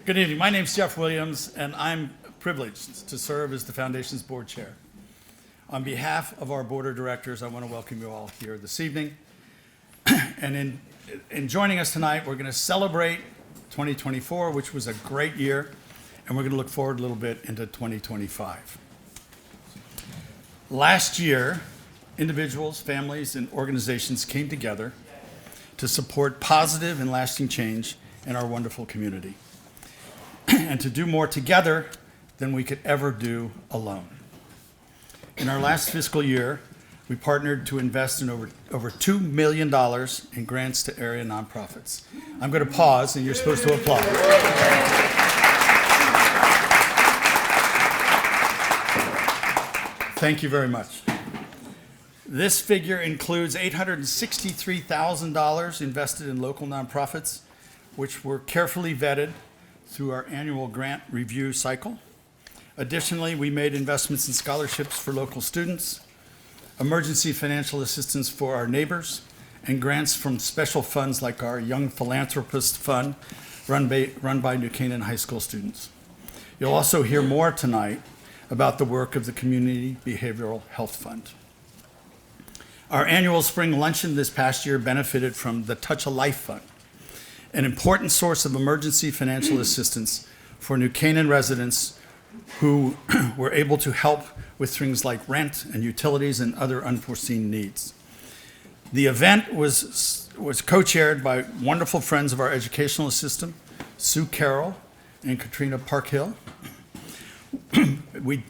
Good evening. My name's Jeff Williams, and I'm privileged to serve as the Foundation's board chair. On behalf of our board of directors, I want to welcome you all here this evening. And in joining us tonight, we're going to celebrate 2024, which was a great year, and we're going to look forward a little bit into 2025. Last year, individuals, families, and organizations came together to support positive and lasting change in our wonderful community, and to do more together than we could ever do alone. In our last fiscal year, we partnered to invest in over $2 million in grants to area nonprofits. I'm going to pause, and you're supposed to applaud. Thank you very much. This figure includes $863,000 invested in local nonprofits, which were carefully vetted through our annual grant review cycle. Additionally, we made investments in scholarships for local students, emergency financial assistance for our neighbors, and grants from special funds like our Young Philanthropist Fund, run by New Canaan High School students. You'll also hear more tonight about the work of the Community Behavioral Health Fund. Our annual spring luncheon this past year benefited from the Touch a Life Fund, an important source of emergency financial assistance for New Canaan residents who were able to help with things like rent and utilities and other unforeseen needs. The event was co-chaired by wonderful friends of our educational system, Sue Carroll and Katrina Parkhill. We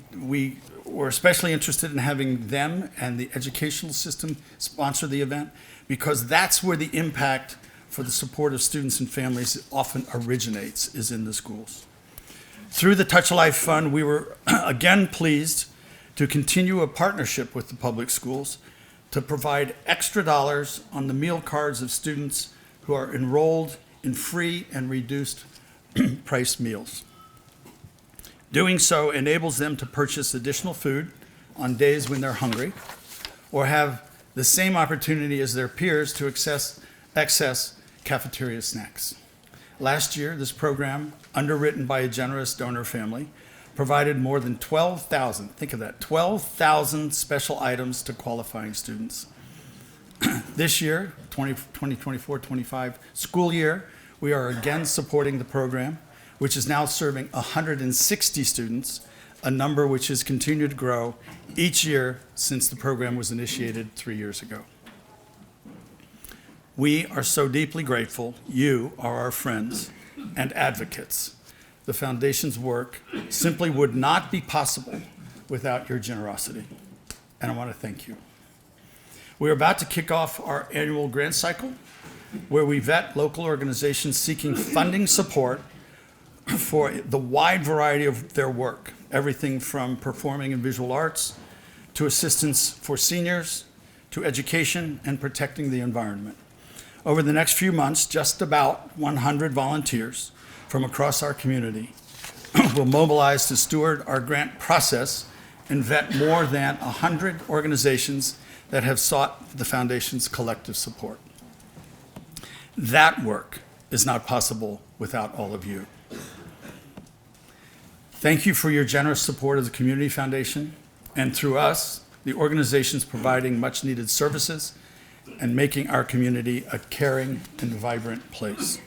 were especially interested in having them and the educational system sponsor the event because that's where the impact for the support of students and families often originates, is in the schools. Through the Touch a Life Fund, we were again pleased to continue a partnership with the public schools to provide extra dollars on the meal cards of students who are enrolled in free and reduced price meals. Doing so enables them to purchase additional food on days when they're hungry, or have the same opportunity as their peers to access cafeteria snacks. Last year, this program, underwritten by a generous donor family, provided more than 12,000, think of that, 12,000 special items to qualifying students. This year, 2024-25 school year, we are again supporting the program, which is now serving 160 students, a number which has continued to grow each year since the program was initiated 3 years ago. We are so deeply grateful you are our friends and advocates. The Foundation's work simply would not be possible without your generosity, and I want to thank you. We're about to kick off our annual grant cycle, where we vet local organizations seeking funding support for the wide variety of their work, everything from performing and visual arts to assistance for seniors to education and protecting the environment. Over the next few months, just about 100 volunteers from across our community will mobilize to steward our grant process and vet more than 100 organizations that have sought the Foundation's collective support. That work is not possible without all of you. Thank you for your generous support of the Community Foundation, and through us, the organizations providing much needed services and making our community a caring and vibrant place.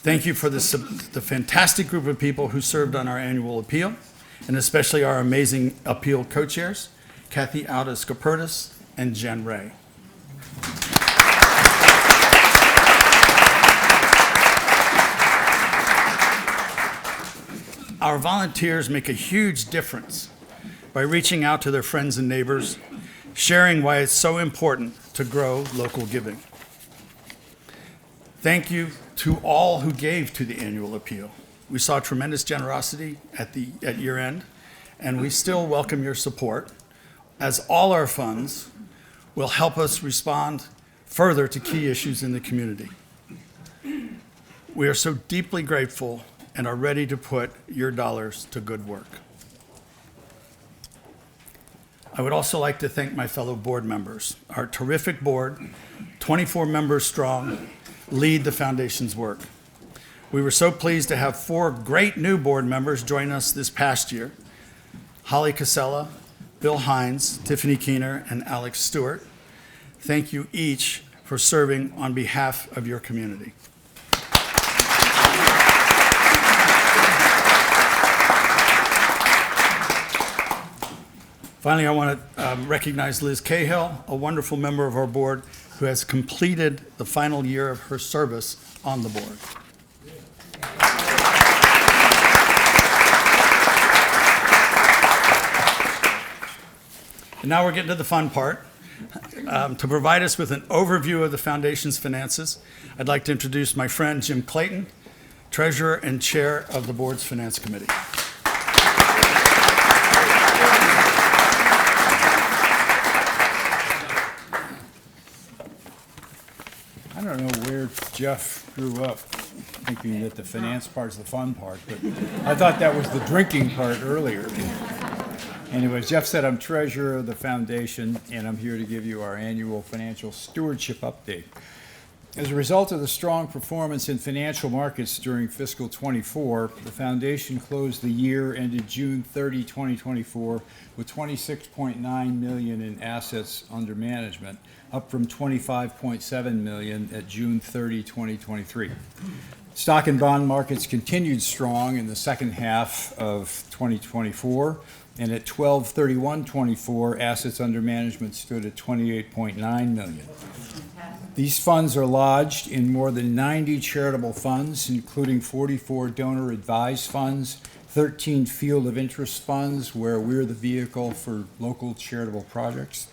Thank you for the fantastic group of people who served on our annual appeal, and especially our amazing appeal co-chairs, Kathy Alda-Scopertis and Jen Ray. Our volunteers make a huge difference by reaching out to their friends and neighbors, sharing why it's so important to grow local giving. Thank you to all who gave to the annual appeal. We saw tremendous generosity at year end, and we still welcome your support, as all our funds will help us respond further to key issues in the community. We are so deeply grateful and are ready to put your dollars to good work. I would also like to thank my fellow board members. Our terrific board, 24 members strong, lead the Foundation's work. We were so pleased to have 4 great new board members join us this past year: Holly Casella, Bill Hines, Tiffany Keener, and Alex Stewart. Thank you each for serving on behalf of your community. Finally, I want to recognize Liz Cahill, a wonderful member of our board who has completed the final year of her service on the board. And now we're getting to the fun part. To provide us with an overview of the foundation's finances, I'd like to introduce my friend Jim Clayton, Treasurer and Chair of the board's Finance Committee. I don't know where Jeff grew up thinking that the finance part's the fun part, but I thought that was the drinking part earlier. Anyways, Jeff said I'm treasurer of the foundation, and I'm here to give you our annual financial stewardship update. As a result of the strong performance in financial markets during fiscal 24, the foundation closed the year ended June 30, 2024, with $26.9 million in assets under management, up from $25.7 million at June 30, 2023. Stock and bond markets continued strong in the second half of 2024, and at 12/31/24, assets under management stood at $28.9 million. These funds are lodged in more than 90 charitable funds, including 44 donor-advised funds, 13 field of interest funds, where we're the vehicle for local charitable projects,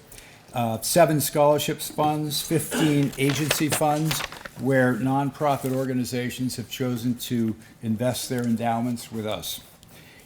7 scholarships funds, 15 agency funds, where nonprofit organizations have chosen to invest their endowments with us.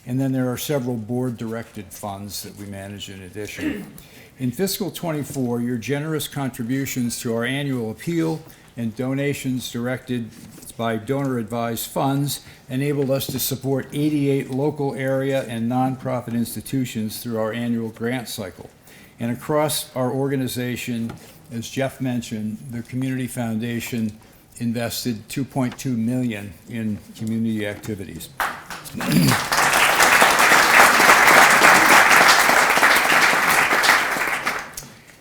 And then there are several board-directed funds that we manage in addition. In fiscal 24, your generous contributions to our annual appeal and donations directed by donor-advised funds enabled us to support 88 local area and nonprofit institutions through our annual grant cycle. And across our organization, as Jeff mentioned, the Community Foundation invested $2.2 million in community activities.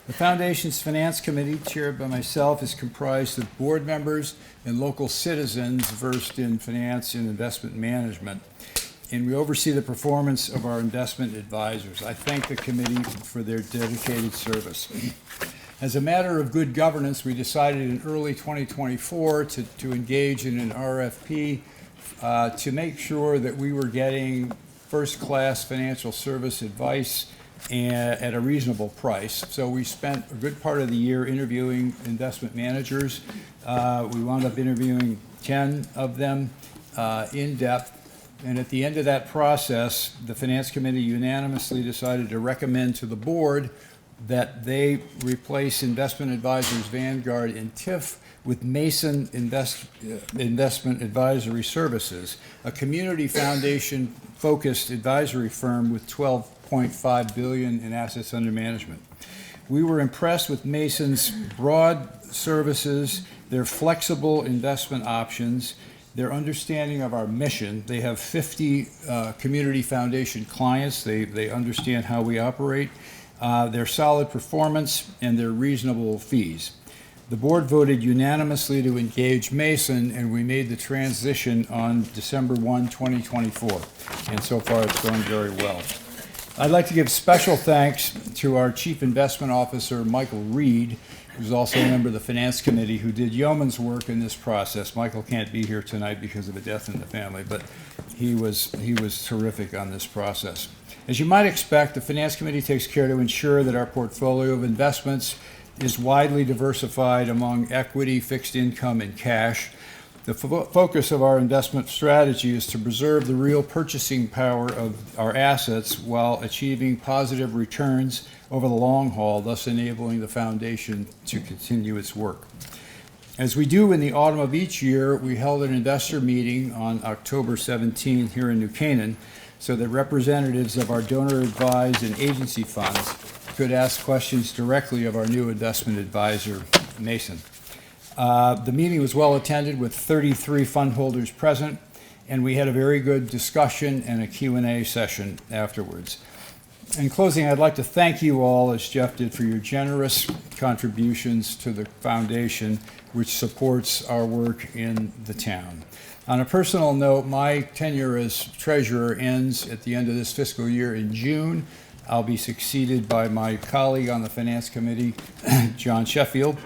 The Foundation's Finance Committee, chaired by myself, is comprised of board members and local citizens versed in finance and investment management, and we oversee the performance of our investment advisors. I thank the committee for their dedicated service. As a matter of good governance, we decided in early 2024 to engage in an RFP to make sure that we were getting first-class financial service advice at a reasonable price. So we spent a good part of the year interviewing investment managers. We wound up interviewing 10 of them in depth. And at the end of that process, the Finance Committee unanimously decided to recommend to the board that they replace Investment Advisors Vanguard and TIF with Mason Investment Advisory Services, a community foundation-focused advisory firm with $12.5 billion in assets under management. We were impressed with Mason's broad services, their flexible investment options, their understanding of our mission. They have 50 community foundation clients. They understand how we operate, their solid performance, and their reasonable fees. The board voted unanimously to engage Mason, and we made the transition on December 1, 2024. And so far, it's going very well. I'd like to give special thanks to our Chief Investment Officer, Michael Reed, who's also a member of the Finance Committee, who did yeoman's work in this process. Michael can't be here tonight because of a death in the family, but he was terrific on this process. As you might expect, the Finance Committee takes care to ensure that our portfolio of investments is widely diversified among equity, fixed income, and cash. The focus of our investment strategy is to preserve the real purchasing power of our assets while achieving positive returns over the long haul, thus enabling the foundation to continue its work. As we do in the autumn of each year, we held an investor meeting on October 17 here in New Canaan so that representatives of our donor-advised and agency funds could ask questions directly of our new investment advisor, Mason. The meeting was well attended with 33 fund holders present, and we had a very good discussion and a Q&A session afterwards. In closing, I'd like to thank you all, as Jeff did, for your generous contributions to the foundation, which supports our work in the town. On a personal note, my tenure as treasurer ends at the end of this fiscal year in June. I'll be succeeded by my colleague on the finance committee, John Sheffield.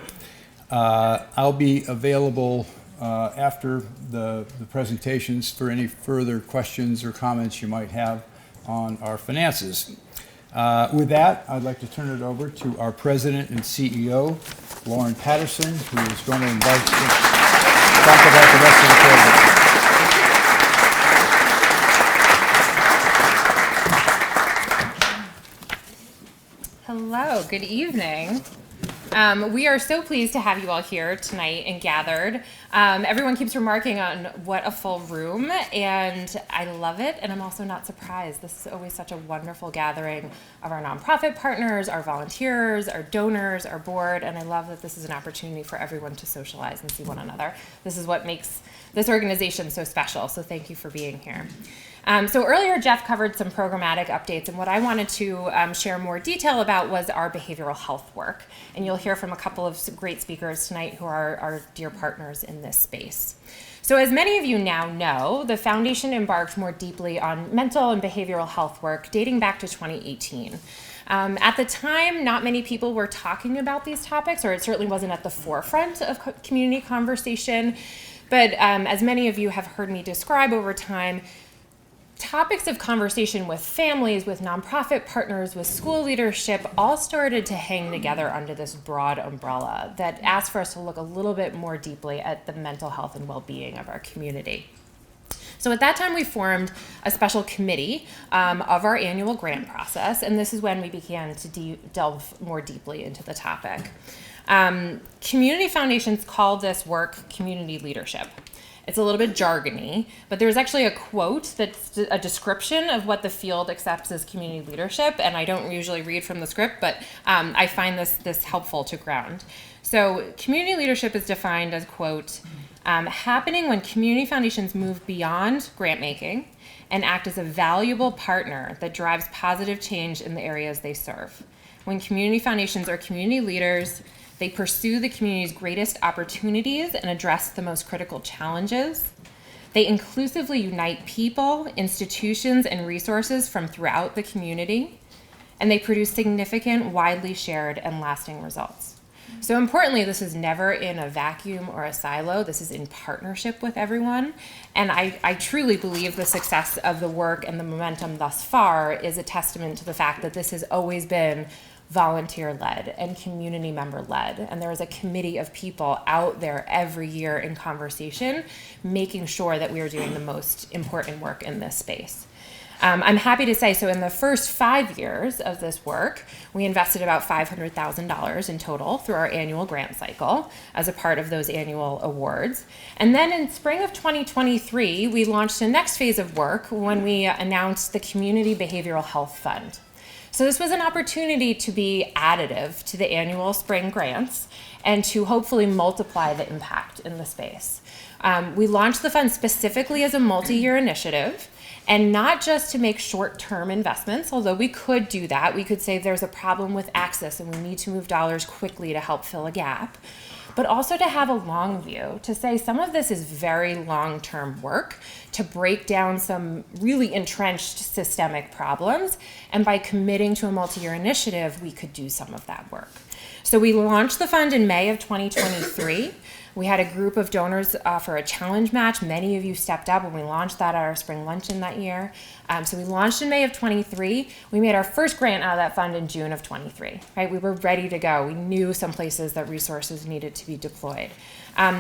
I'll be available after the presentations for any further questions or comments you might have on our finances. With that, I'd like to turn it over to our President and CEO, Lauren Patterson, who is going to invite to talk about the rest of the program. Hello, good evening. We are so pleased to have you all here tonight and gathered. Everyone keeps remarking on what a full room, and I love it, and I'm also not surprised. This is always such a wonderful gathering of our nonprofit partners, our volunteers, our donors, our board, and I love that this is an opportunity for everyone to socialize and see one another. This is what makes this organization so special, so thank you for being here. So earlier, Jeff covered some programmatic updates, and what I wanted to share more detail about was our behavioral health work. And you'll hear from a couple of great speakers tonight who are our dear partners in this space. So as many of you now know, the foundation embarked more deeply on mental and behavioral health work dating back to 2018. At the time, not many people were talking about these topics, or it certainly wasn't at the forefront of community conversation. But as many of you have heard me describe over time, topics of conversation with families, with nonprofit partners, with school leadership all started to hang together under this broad umbrella that asked for us to look a little bit more deeply at the mental health and well-being of our community. So at that time, we formed a special committee of our annual grant process, and this is when we began to delve more deeply into the topic. Community foundations call this work community leadership. It's a little bit jargony, but there's actually a quote that's a description of what the field accepts as community leadership, and I don't usually read from the script, but I find this helpful to ground. So community leadership is defined as, quote, happening when community foundations move beyond grant making and act as a valuable partner that drives positive change in the areas they serve. When community foundations are community leaders, they pursue the community's greatest opportunities and address the most critical challenges. They inclusively unite people, institutions, and resources from throughout the community, and they produce significant, widely shared, and lasting results. So importantly, this is never in a vacuum or a silo. This is in partnership with everyone, and I truly believe the success of the work and the momentum thus far is a testament to the fact that this has always been volunteer-led and community member-led, and there is a committee of people out there every year in conversation making sure that we are doing the most important work in this space. I'm happy to say, so in the first 5 years of this work, we invested about $500,000 in total through our annual grant cycle as a part of those annual awards. And then in spring of 2023, we launched the next phase of work when we announced the Community Behavioral Health Fund. So this was an opportunity to be additive to the annual spring grants and to hopefully multiply the impact in the space. We launched the fund specifically as a multi-year initiative, and not just to make short-term investments, although we could do that. We could say there's a problem with access and we need to move dollars quickly to help fill a gap, but also to have a long view, to say some of this is very long-term work, to break down some really entrenched systemic problems, and by committing to a multi-year initiative, we could do some of that work. So we launched the fund in May of 2023. We had a group of donors offer a challenge match. Many of you stepped up when we launched that at our spring luncheon that year. So we launched in May of 23. We made our first grant out of that fund in June of 23, right? We were ready to go. We knew some places that resources needed to be deployed.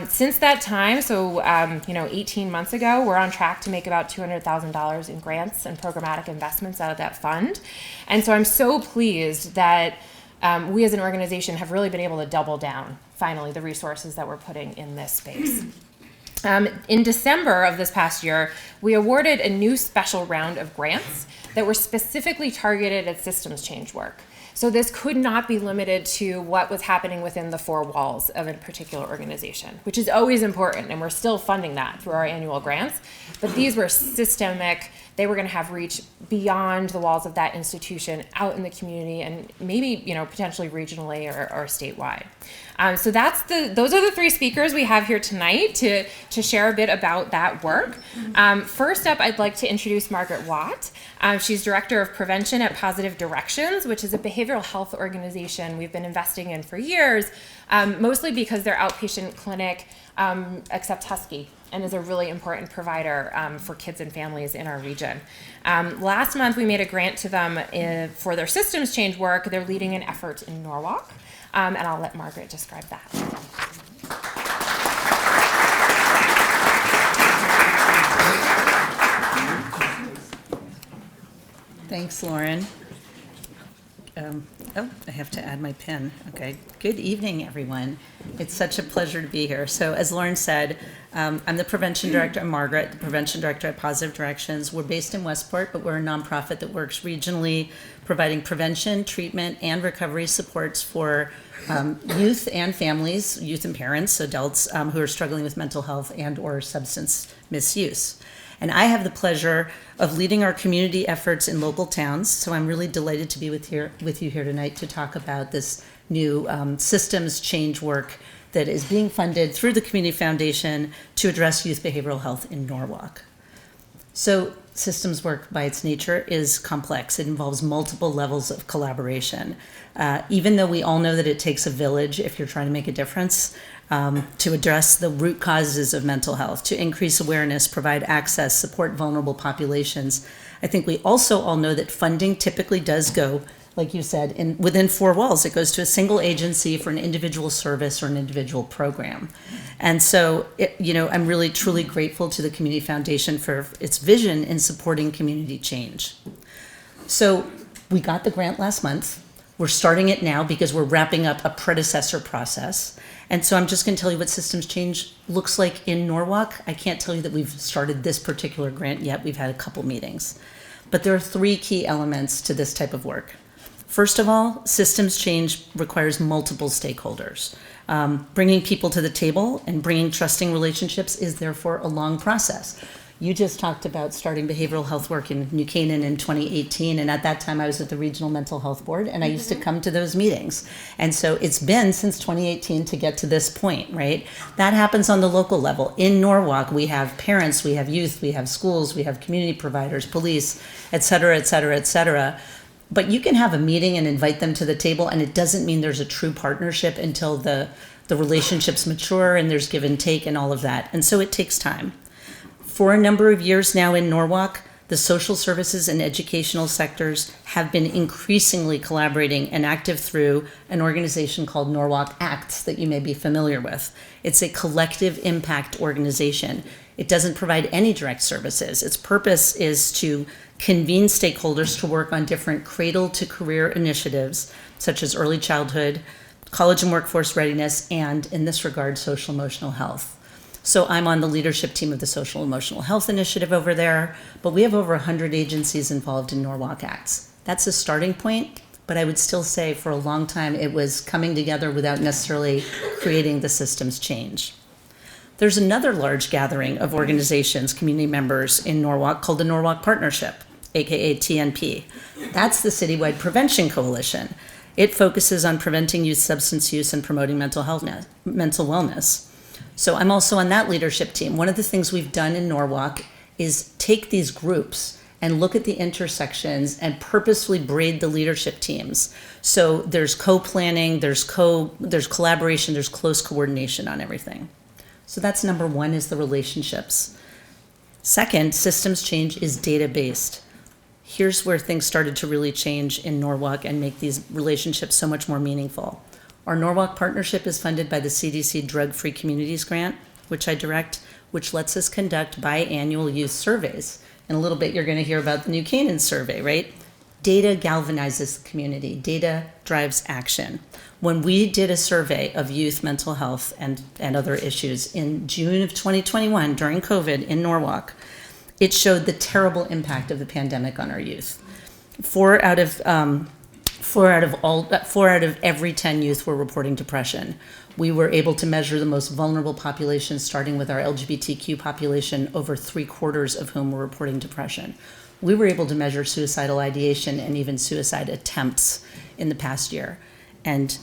Since that time, so 18 months ago, we're on track to make about $200,000 in grants and programmatic investments out of that fund. And so I'm so pleased that we as an organization have really been able to double down, finally, the resources that we're putting in this space. In December of this past year, we awarded a new special round of grants that were specifically targeted at systems change work. So this could not be limited to what was happening within the four walls of a particular organization, which is always important, and we're still funding that through our annual grants. But these were systemic. They were going to have reach beyond the walls of that institution, out in the community, and maybe, potentially regionally or statewide. So those are the three speakers we have here tonight to share a bit about that work. First up, I'd like to introduce Margaret Watt. She's Director of Prevention at Positive Directions, which is a behavioral health organization we've been investing in for years, mostly because their outpatient clinic accepts Husky and is a really important provider for kids and families in our region. Last month, we made a grant to them for their systems change work. They're leading an effort in Norwalk, and I'll let Margaret describe that. Thanks, Lauren. I have to add my pen. Okay. Good evening, everyone. It's such a pleasure to be here. So as Lauren said, I'm the prevention director. I'm Margaret, the prevention director at Positive Directions. We're based in Westport, but we're a nonprofit that works regionally, providing prevention, treatment, and recovery supports for youth and families, youth and parents, adults who are struggling with mental health and or substance misuse. And I have the pleasure of leading our community efforts in local towns. So I'm really delighted to be with you here tonight to talk about this new systems change work that is being funded through the Community Foundation to address youth behavioral health in Norwalk. So systems work by its nature is complex. It involves multiple levels of collaboration. Even though we all know that it takes a village if you're trying to make a difference, to address the root causes of mental health, to increase awareness, provide access, support vulnerable populations. I think we also all know that funding typically does go, like you said, within four walls. It goes to a single agency for an individual service or an individual program. And so, I'm really truly grateful to the Community Foundation for its vision in supporting community change. So we got the grant last month. We're starting it now because we're wrapping up a predecessor process. And so I'm just going to tell you what systems change looks like in Norwalk. I can't tell you that we've started this particular grant yet. We've had a couple meetings. But there are three key elements to this type of work. First of all, systems change requires multiple stakeholders. Bringing people to the table and bringing trusting relationships is therefore a long process. You just talked about starting behavioral health work in New Canaan in 2018, and at that time I was at the Regional Mental Health Board, and I used to come to those meetings. And so it's been since 2018 to get to this point, right? That happens on the local level. In Norwalk, we have parents, we have youth, we have schools, we have community providers, police, et cetera, et cetera, et cetera. But you can have a meeting and invite them to the table, and it doesn't mean there's a true partnership until the relationships mature and there's give and take and all of that. And so it takes time. For a number of years now in Norwalk, the social services and educational sectors have been increasingly collaborating and active through an organization called Norwalk Acts that you may be familiar with. It's a collective impact organization. It doesn't provide any direct services. Its purpose is to convene stakeholders to work on different cradle to career initiatives, such as early childhood, college and workforce readiness, and in this regard, social emotional health. So I'm on the leadership team of the Social Emotional Health Initiative over there, but we have over 100 agencies involved in Norwalk Acts. That's a starting point, but I would still say for a long time it was coming together without necessarily creating the systems change. There's another large gathering of organizations, community members in Norwalk called the Norwalk Partnership, aka TNP. That's the Citywide Prevention Coalition. It focuses on preventing youth substance use and promoting mental wellness. So I'm also on that leadership team. One of the things we've done in Norwalk is take these groups and look at the intersections and purposefully braid the leadership teams. So there's co-planning, there's collaboration, there's close coordination on everything. So that's number one, is the relationships. Second, systems change is data-based. Here's where things started to really change in Norwalk and make these relationships so much more meaningful. Our Norwalk partnership is funded by the CDC Drug-Free Communities Grant, which I direct, which lets us conduct biannual youth surveys. In a little bit, you're going to hear about the New Canaan survey, right? Data galvanizes the community. Data drives action. When we did a survey of youth mental health and other issues in June of 2021 during COVID in Norwalk, it showed the terrible impact of the pandemic on our youth. 4 4 out of every 10 youth were reporting depression. We were able to measure the most vulnerable populations, starting with our LGBTQ population, over 3/4 of whom were reporting depression. We were able to measure suicidal ideation and even suicide attempts in the past year. And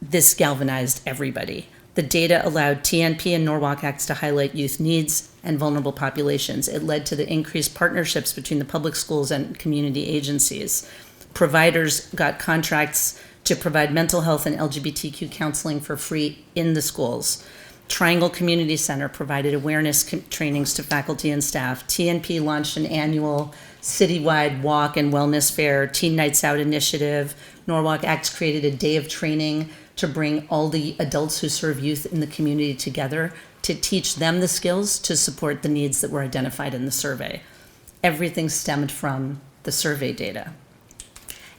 this galvanized everybody. The data allowed TNP and Norwalk Acts to highlight youth needs and vulnerable populations. It led to the increased partnerships between the public schools and community agencies. Providers got contracts to provide mental health and LGBTQ counseling for free in the schools. Triangle Community Center provided awareness trainings to faculty and staff. TNP launched an annual citywide walk and wellness fair, Teen Nights Out initiative. Norwalk Acts created a day of training to bring all the adults who serve youth in the community together to teach them the skills to support the needs that were identified in the survey. Everything stemmed from the survey data.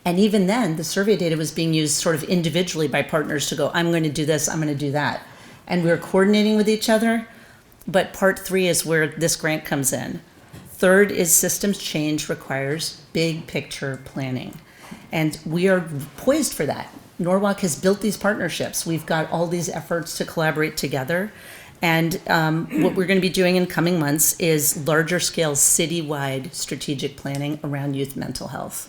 And even then, the survey data was being used sort of individually by partners to go, I'm going to do this, I'm going to do that. And we were coordinating with each other, but part 3 is where this grant comes in. Third is systems change requires big picture planning. And we are poised for that. Norwalk has built these partnerships. We've got all these efforts to collaborate together. And what we're going to be doing in coming months is larger scale citywide strategic planning around youth mental health.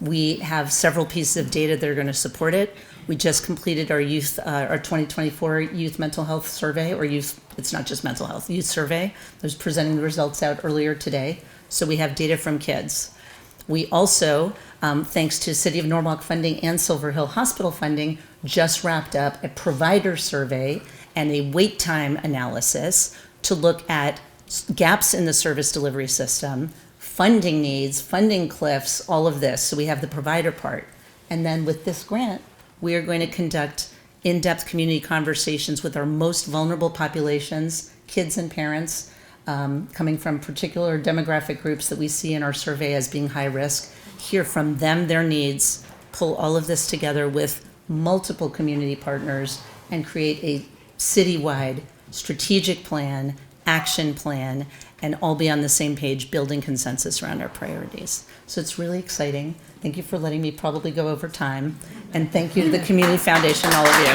We have several pieces of data that are going to support it. We just completed our 2024 youth mental health survey, or youth, it's not just mental health, youth survey. I was presenting the results out earlier today. So we have data from kids. We also, thanks to City of Norwalk funding and Silver Hill Hospital funding, just wrapped up a provider survey and a wait time analysis to look at gaps in the service delivery system, funding needs, funding cliffs, all of this. So we have the provider part. And then with this grant, we are going to conduct in-depth community conversations with our most vulnerable populations, kids and parents, coming from particular demographic groups that we see in our survey as being high risk, hear from them their needs, pull all of this together with multiple community partners, and create a citywide strategic plan, action plan, and all be on the same page, building consensus around our priorities. So it's really exciting. Thank you for letting me probably go over time. And thank you to the Community Foundation, all of you.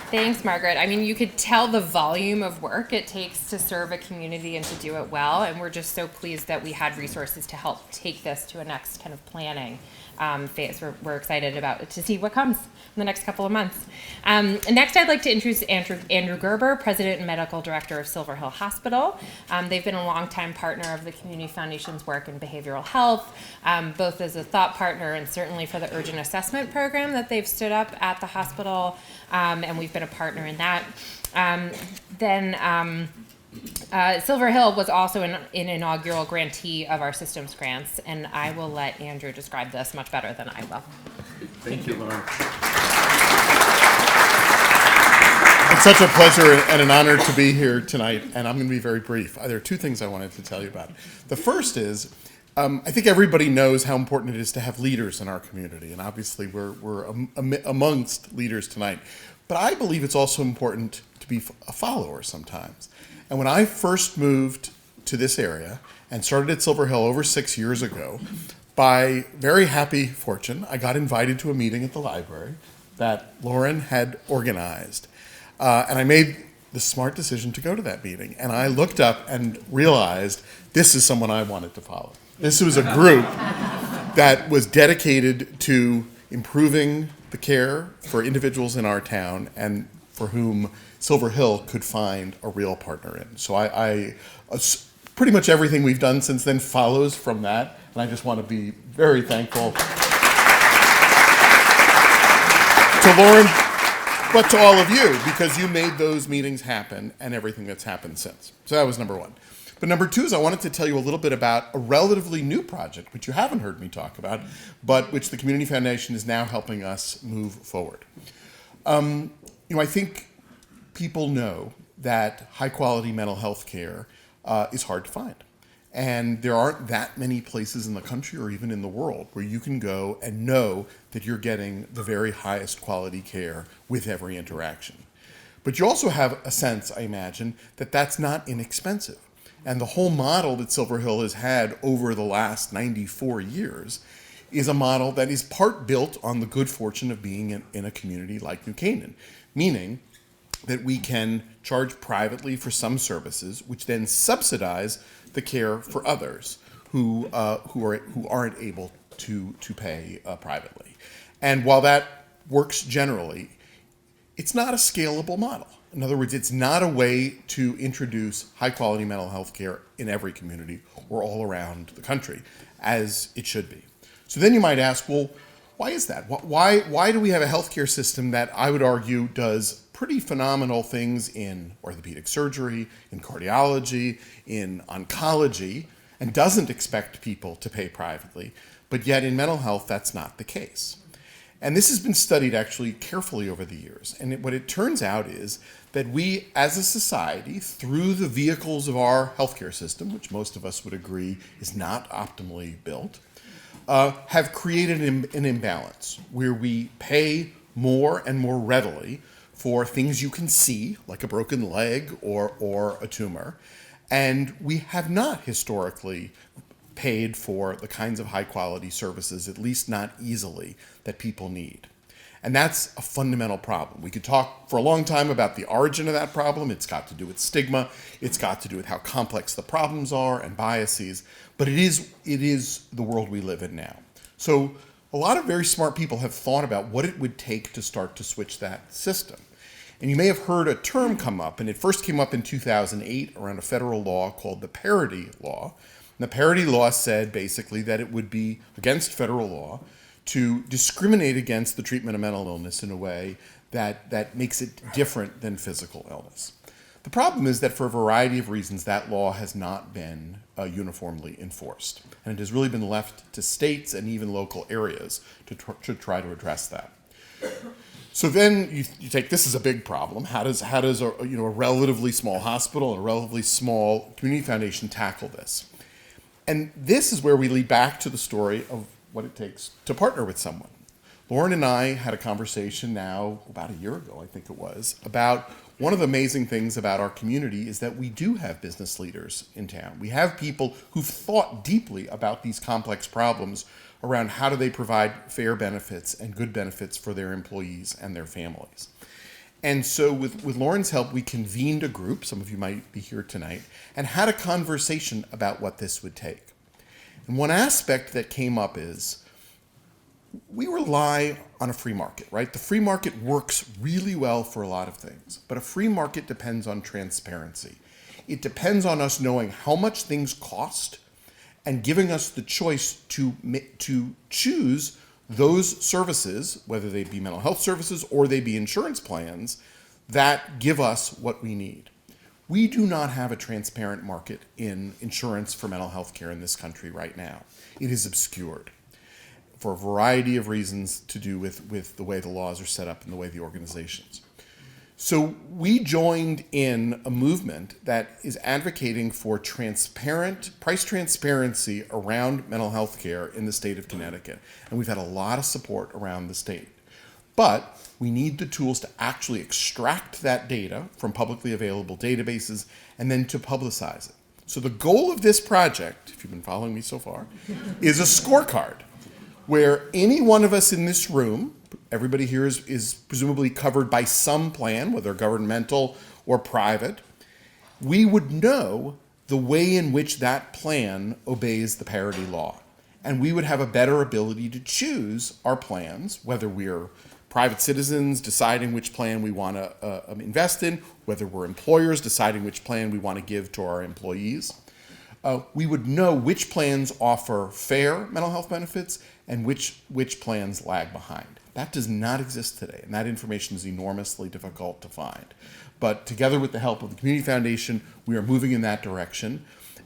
Thanks, Margaret. I mean, you could tell the volume of work it takes to serve a community and to do it well. And we're just so pleased that we had resources to help take this to a next kind of planning phase. We're excited to see what comes in the next couple of months. Next, I'd like to introduce Andrew Gerber, President and Medical Director of Silver Hill Hospital. They've been a longtime partner of the Community Foundation's work in behavioral health, both as a thought partner and certainly for the urgent assessment program that they've stood up at the hospital, and we've been a partner in that. Silver Hill was also an inaugural grantee of our systems grants, and I will let Andrew describe this much better than I will. Thank you, Lauren. It's such a pleasure and an honor to be here tonight, and I'm going to be very brief. There are two things I wanted to tell you about. The first is, I think everybody knows how important it is to have leaders in our community, and obviously we're amongst leaders tonight. But I believe it's also important to be a follower sometimes. And when I first moved to this area and started at Silver Hill over 6 years ago, by very happy fortune, I got invited to a meeting at the library that Lauren had organized. And I made the smart decision to go to that meeting. And I looked up and realized this is someone I wanted to follow. This was a group that was dedicated to improving the care for individuals in our town and for whom Silver Hill could find a real partner in. So I pretty much everything we've done since then follows from that, and I just want to be very thankful to Lauren, but to all of you, because you made those meetings happen and everything that's happened since. So that was number one. But number two is I wanted to tell you a little bit about a relatively new project, which you haven't heard me talk about, but which the Community Foundation is now helping us move forward. I think people know that high-quality mental health care is hard to find. And there aren't that many places in the country or even in the world where you can go and know that you're getting the very highest quality care with every interaction. But you also have a sense, I imagine, that that's not inexpensive. And the whole model that Silver Hill has had over the last 94 years is a model that is part built on the good fortune of being in a community like New Canaan, meaning that we can charge privately for some services, which then subsidize the care for others who aren't able to pay privately. And while that works generally, it's not a scalable model. In other words, it's not a way to introduce high-quality mental health care in every community or all around the country, as it should be. So then you might ask, well, why is that? Why do we have a healthcare system that I would argue does pretty phenomenal things in orthopedic surgery, in cardiology, in oncology, and doesn't expect people to pay privately, but yet in mental health, that's not the case? And this has been studied actually carefully over the years. And what it turns out is that we, as a society, through the vehicles of our healthcare system, which most of us would agree is not optimally built, have created an imbalance where we pay more and more readily for things you can see, like a broken leg or a tumor, and we have not historically paid for the kinds of high-quality services, at least not easily, that people need. And that's a fundamental problem. We could talk for a long time about the origin of that problem. It's got to do with stigma. It's got to do with how complex the problems are and biases. But it is the world we live in now. So a lot of very smart people have thought about what it would take to start to switch that system. And you may have heard a term come up, and it first came up in 2008 around a federal law called the Parity Law. And the Parity Law said basically that it would be against federal law to discriminate against the treatment of mental illness in a way that makes it different than physical illness. The problem is that for a variety of reasons, that law has not been uniformly enforced. And it has really been left to states and even local areas to try to address that. So then you take this as a big problem. How does a relatively small hospital and a relatively small community foundation tackle this? And this is where we lead back to the story of what it takes to partner with someone. Lauren and I had a conversation now about a year ago, I think it was, about one of the amazing things about our community is that we do have business leaders in town. We have people who've thought deeply about these complex problems around how do they provide fair benefits and good benefits for their employees and their families. And so with Lauren's help, we convened a group, some of you might be here tonight, and had a conversation about what this would take. And one aspect that came up is we rely on a free market, right? The free market works really well for a lot of things, but a free market depends on transparency. It depends on us knowing how much things cost and giving us the choice to choose those services, whether they be mental health services or they be insurance plans, that give us what we need. We do not have a transparent market in insurance for mental health care in this country right now. It is obscured for a variety of reasons to do with the way the laws are set up and the way the organizations. So we joined in a movement that is advocating for transparent, price transparency around mental health care in the state of Connecticut. And we've had a lot of support around the state. But we need the tools to actually extract that data from publicly available databases and then to publicize it. So the goal of this project, if you've been following me so far, is a scorecard where any one of us in this room, everybody here is presumably covered by some plan, whether governmental or private, we would know the way in which that plan obeys the parity law. And we would have a better ability to choose our plans, whether we're private citizens deciding which plan we want to invest in, whether we're employers deciding which plan we want to give to our employees. We would know which plans offer fair mental health benefits and which plans lag behind. That does not exist today, and that information is enormously difficult to find. But together with the help of the Community Foundation, we are moving in that direction.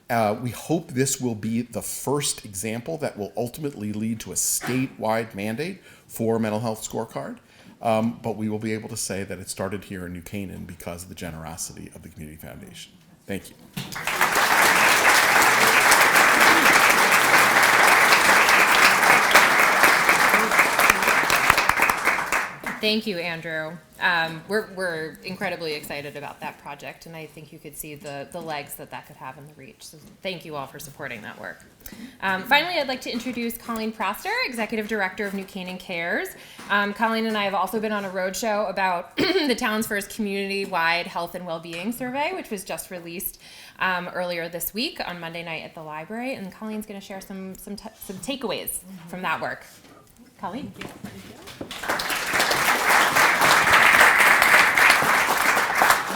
We hope this will be the first example that will ultimately lead to a statewide mandate for a mental health scorecard. But we will be able to say that it started here in New Canaan because of the generosity of the Community Foundation. Thank you. Thank you, Andrew. We're incredibly excited about that project, and I think you could see the legs that could have in the reach. So thank you all for supporting that work. Finally, I'd like to introduce Colleen Prostor, Executive Director of New Canaan Cares. Colleen and I have also been on a roadshow about the town's first community-wide health and well-being survey, which was just released earlier this week on Monday night at the library. And Colleen's going to share some takeaways from that work. Colleen.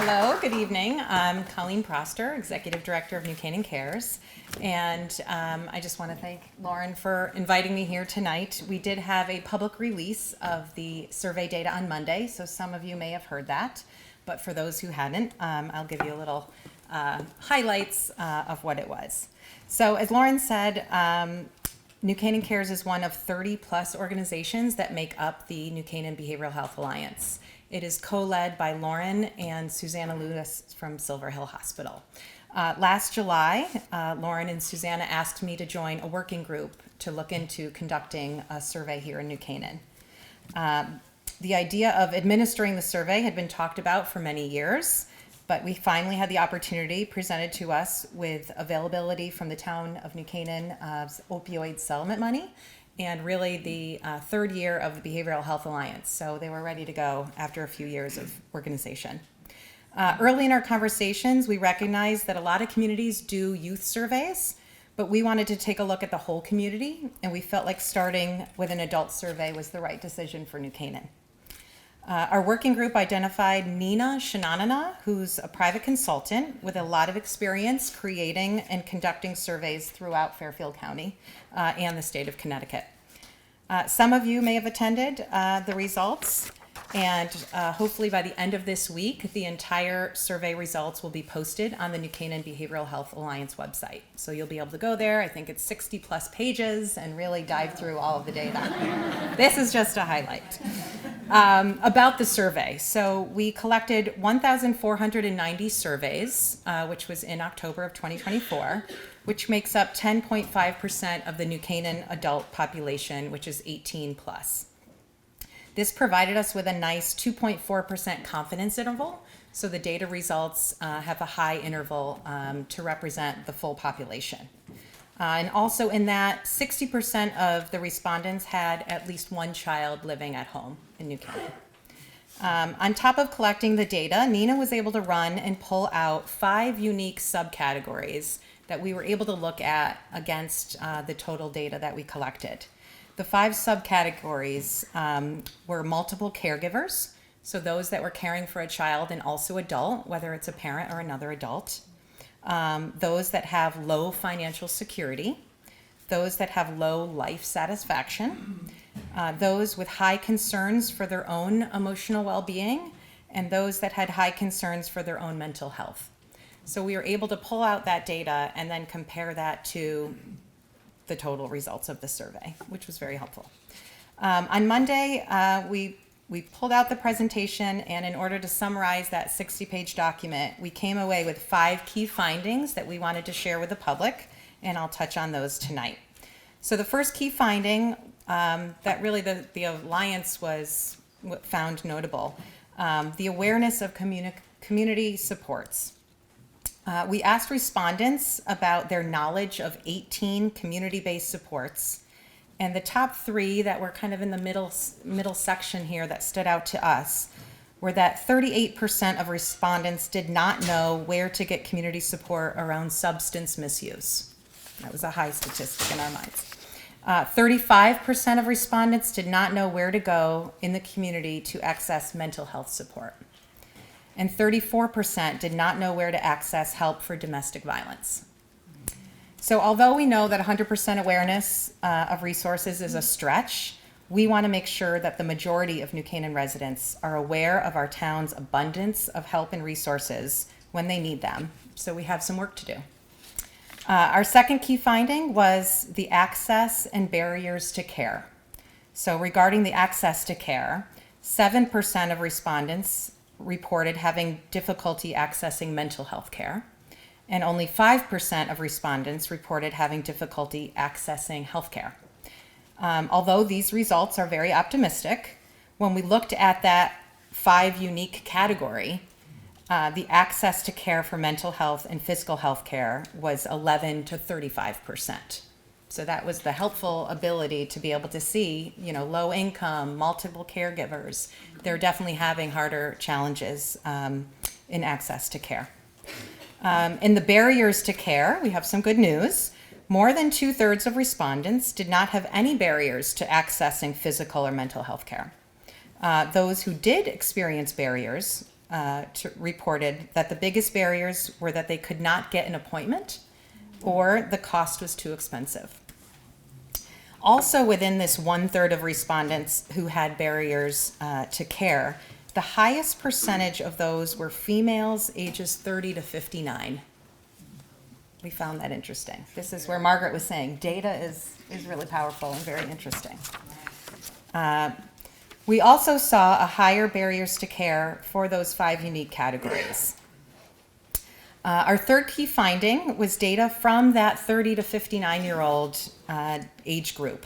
Hello, good evening. I'm Colleen Prostor, Executive Director of New Canaan Cares. And I just want to thank Lauren for inviting me here tonight. We did have a public release of the survey data on Monday, so some of you may have heard that. But for those who hadn't, I'll give you a little highlights of what it was. So as Lauren said, New Canaan Cares is one of 30 plus organizations that make up the New Canaan Behavioral Health Alliance. It is co-led by Lauren and Susanna Lewis from Silver Hill Hospital. Last July, Lauren and Susanna asked me to join a working group to look into conducting a survey here in New Canaan. The idea of administering the survey had been talked about for many years, but we finally had the opportunity presented to us with availability from the town of New Canaan of opioid settlement money, and really the third year of the Behavioral Health Alliance. So they were ready to go after a few years of organization. Early in our conversations, we recognized that a lot of communities do youth surveys, but we wanted to take a look at the whole community, and we felt like starting with an adult survey was the right decision for New Canaan. Our working group identified Nina Shananana, who's a private consultant with a lot of experience creating and conducting surveys throughout Fairfield County and the state of Connecticut. Some of you may have attended the results, and hopefully by the end of this week, the entire survey results will be posted on the New Canaan Behavioral Health Alliance website. So you'll be able to go there. I think it's 60 plus pages and really dive through all of the data. This is just a highlight. About the survey. So we collected 1,490 surveys, which was in October of 2024, which makes up 10.5% of the New Canaan adult population, which is 18 plus. This provided us with a nice 2.4% confidence interval, so the data results have a high interval to represent the full population. And also in that, 60% of the respondents had at least one child living at home in New Canaan. On top of collecting the data, Nina was able to run and pull out 5 unique subcategories that we were able to look at against the total data that we collected. The 5 subcategories were multiple caregivers, so those that were caring for a child and also adult, whether it's a parent or another adult. Those that have low financial security, those that have low life satisfaction, those with high concerns for their own emotional well-being, and those that had high concerns for their own mental health. So we were able to pull out that data and then compare that to the total results of the survey, which was very helpful. On Monday, we pulled out the presentation, and in order to summarize that 60-page document, we came away with 5 key findings that we wanted to share with the public, and I'll touch on those tonight. So the first key finding that really the Alliance was found notable, the awareness of community supports. We asked respondents about their knowledge of 18 community-based supports, and the top 3 that were kind of in the middle section here that stood out to us were that 38% of respondents did not know where to get community support around substance misuse. That was a high statistic in our minds. 35% of respondents did not know where to go in the community to access mental health support. And 34% did not know where to access help for domestic violence. So although we know that 100% awareness of resources is a stretch, we want to make sure that the majority of New Canaan residents are aware of our town's abundance of help and resources when they need them. So we have some work to do. Our second key finding was the access and barriers to care. So regarding the access to care, 7% of respondents reported having difficulty accessing mental health care, and only 5% of respondents reported having difficulty accessing health care. Although these results are very optimistic, When we looked at that 5 unique category, the access to care for mental health and physical health care was 11 to 35%. So that was the helpful ability to be able to see, low income, multiple caregivers. They're definitely having harder challenges in access to care. In the barriers to care, we have some good news. More than 2/3 of respondents did not have any barriers to accessing physical or mental health care. Those who did experience barriers reported that the biggest barriers were that they could not get an appointment or the cost was too expensive. Also within this 1/3 of respondents who had barriers to care, the highest percentage of those were females ages 30 to 59. We found that interesting. This is where Margaret was saying data is really powerful and very interesting. We also saw a higher barriers to care for those 5 unique categories. Our third key finding was data from that 30 to 59-year-old age group.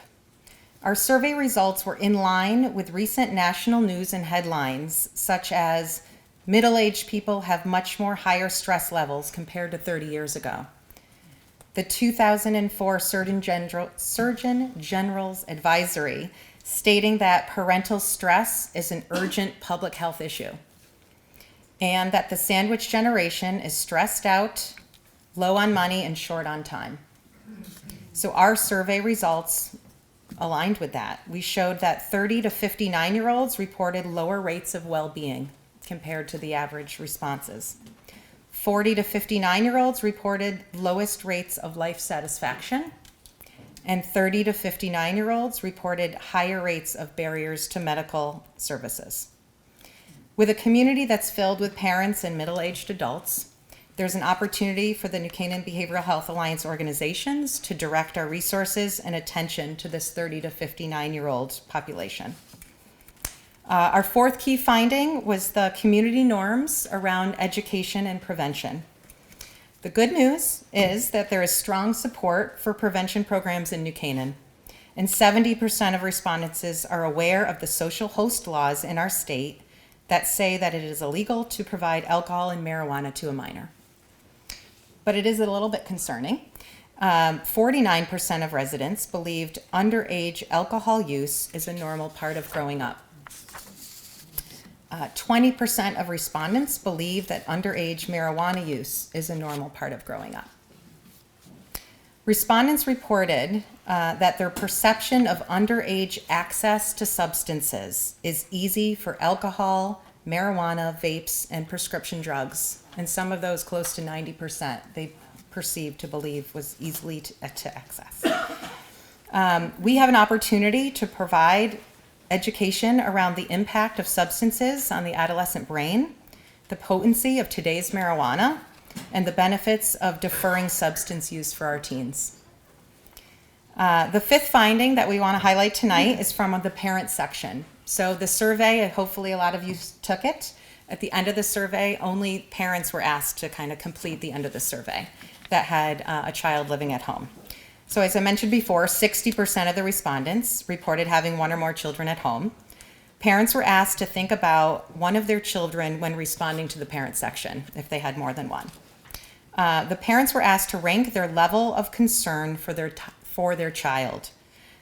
Our survey results were in line with recent national news and headlines, such as middle-aged people have much more higher stress levels compared to 30 years ago. The 2004 Surgeon General's advisory stating that parental stress is an urgent public health issue, and that the sandwich generation is stressed out, low on money, and short on time. So our survey results aligned with that. We showed that 30 to 59-year-olds reported lower rates of well-being compared to the average responses. 40 to 59-year-olds reported lowest rates of life satisfaction, and 30 to 59-year-olds reported higher rates of barriers to medical services. With a community that's filled with parents and middle-aged adults, there's an opportunity for the New Canaan Behavioral Health Alliance organizations to direct our resources and attention to this 30 to 59-year-old population. Our fourth key finding was the community norms around education and prevention. The good news is that there is strong support for prevention programs in New Canaan, and 70% of respondents are aware of the social host laws in our state that say that it is illegal to provide alcohol and marijuana to a minor. But it is a little bit concerning. 49% of residents believed underage alcohol use is a normal part of growing up. 20% of respondents believe that underage marijuana use is a normal part of growing up. Respondents reported that their perception of underage access to substances is easy for alcohol, marijuana, vapes, and prescription drugs. And some of those, close to 90%, they perceived to believe was easily to access. We have an opportunity to provide education around the impact of substances on the adolescent brain, the potency of today's marijuana, and the benefits of deferring substance use for our teens. The fifth finding that we want to highlight tonight is from the parent section. So the survey, hopefully a lot of you took it. At the end of the survey, only parents were asked to kind of complete the end of the survey that had a child living at home. So as I mentioned before, 60% of the respondents reported having one or more children at home. Parents were asked to think about one of their children when responding to the parent section, if they had more than one. The parents were asked to rank their level of concern for their child.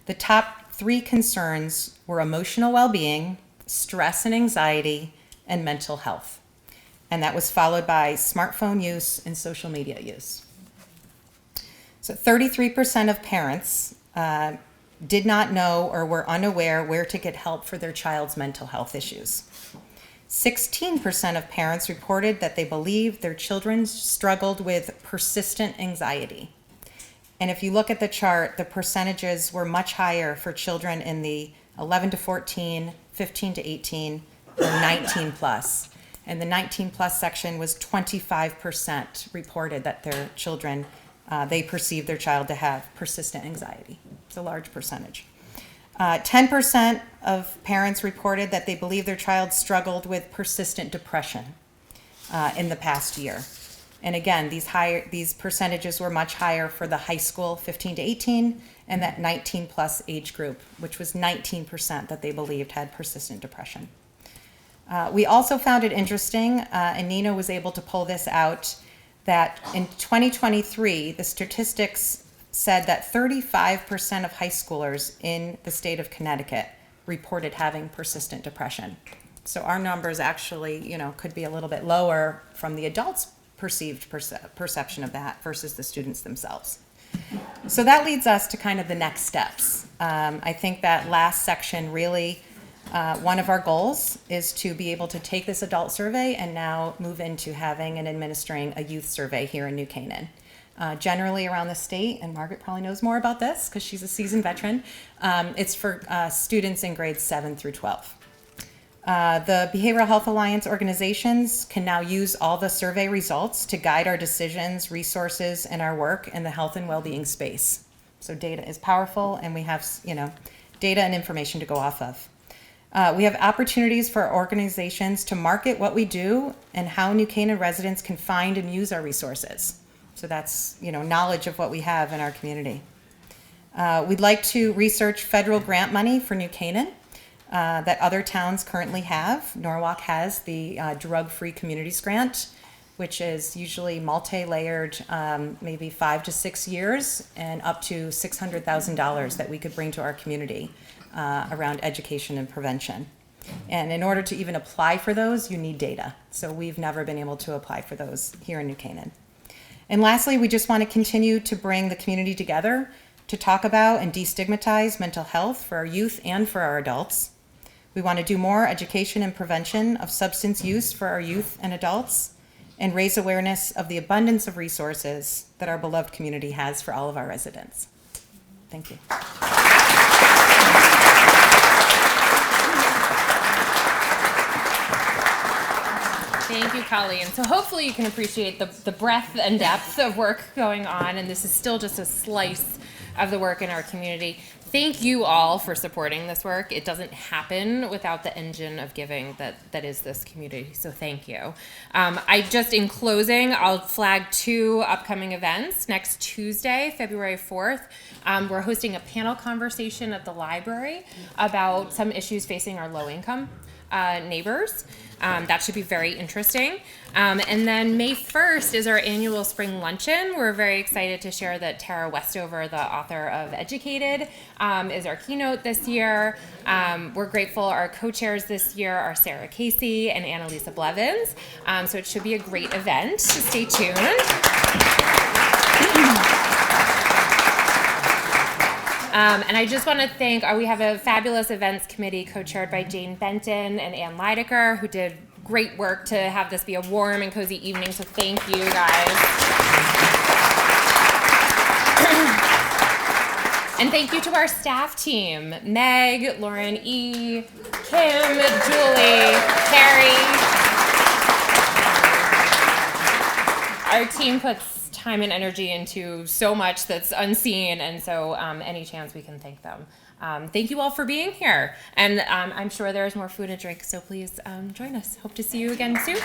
The top 3 concerns were emotional well-being, stress and anxiety, and mental health. And that was followed by smartphone use and social media use. So 33% of parents did not know or were unaware where to get help for their child's mental health issues. 16% of parents reported that they believed their children struggled with persistent anxiety. And if you look at the chart, the percentages were much higher for children in the 11 to 14, 15 to 18, or 19 plus. And the 19 plus section was 25% reported that their children, they perceived their child to have persistent anxiety. It's a large percentage. 10% of parents reported that they believe their child struggled with persistent depression in the past year. And again, these percentages were much higher for the high school 15 to 18 and that 19 plus age group, which was 19% that they believed had persistent depression. We also found it interesting, and Nina was able to pull this out, that in 2023, the statistics said that 35% of high schoolers in the state of Connecticut reported having persistent depression. So our numbers actually, could be a little bit lower from the adults' perceived perception of that versus the students themselves. So that leads us to kind of the next steps. I think that last section really, one of our goals is to be able to take this adult survey and now move into having and administering a youth survey here in New Canaan. Generally around the state, and Margaret probably knows more about this because she's a seasoned veteran, it's for students in grades 7 through 12. The Behavioral Health Alliance organizations can now use all the survey results to guide our decisions, resources, and our work in the health and well-being space. So data is powerful, and we have, data and information to go off of. We have opportunities for organizations to market what we do and how New Canaan residents can find and use our resources. So that's, knowledge of what we have in our community. We'd like to research federal grant money for New Canaan that other towns currently have. Norwalk has the Drug-Free Communities Grant, which is usually multi-layered, maybe 5 to 6 years, and up to $600,000 that we could bring to our community around education and prevention. And in order to even apply for those, you need data. So we've never been able to apply for those here in New Canaan. And lastly, we just want to continue to bring the community together to talk about and destigmatize mental health for our youth and for our adults. We want to do more education and prevention of substance use for our youth and adults, and raise awareness of the abundance of resources that our beloved community has for all of our residents. Thank you. Thank you, Colleen. So hopefully you can appreciate the breadth and depth of work going on, and this is still just a slice of the work in our community. Thank you all for supporting this work. It doesn't happen without the engine of giving that is this community, so thank you. In closing, I'll flag 2 upcoming events. Next Tuesday, February 4th, we're hosting a panel conversation at the library about some issues facing our low-income neighbors. That should be very interesting. And then May 1st is our annual spring luncheon. We're very excited to share that Tara Westover, the author of Educated, is our keynote this year. We're grateful our co-chairs this year are Sarah Casey and Annalisa Blevins. So it should be a great event. Stay tuned. And I just want to thank, we have a fabulous events committee co-chaired by Jane Benton and Ann Leidecker, who did great work to have this be a warm and cozy evening, so thank you guys. And thank you to our staff team, Meg, Lauren E., Kim, Julie, Carrie. Our team puts time and energy into so much that's unseen, and so any chance we can thank them. Thank you all for being here, and I'm sure there's more food and drink, so please join us. Hope to see you again soon.